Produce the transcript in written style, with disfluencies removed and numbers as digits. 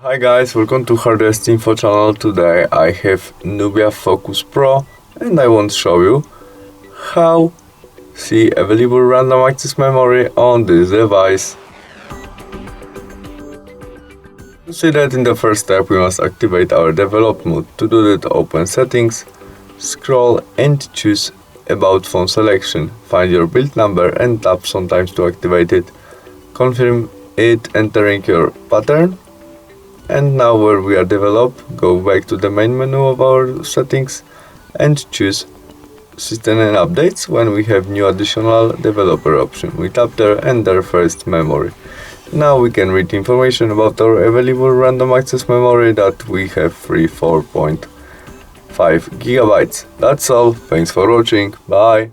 Hi guys, welcome to HardReset.Info channel. Today I have Nubia Focus Pro and I want to show you how see available random access memory on this device. To see that, in the first step we must activate our develop mode. To do that, open settings, scroll and choose about phone selection. Find your build number and tap sometimes to activate it. Confirm it entering your pattern. And now where we are developed, go back to the main menu of our settings and choose System and Updates. When we have new additional developer option, we tap there and there first memory. Now we can read information about our available random access memory that we have 4.5 gigabytes. That's all. Thanks for watching. Bye.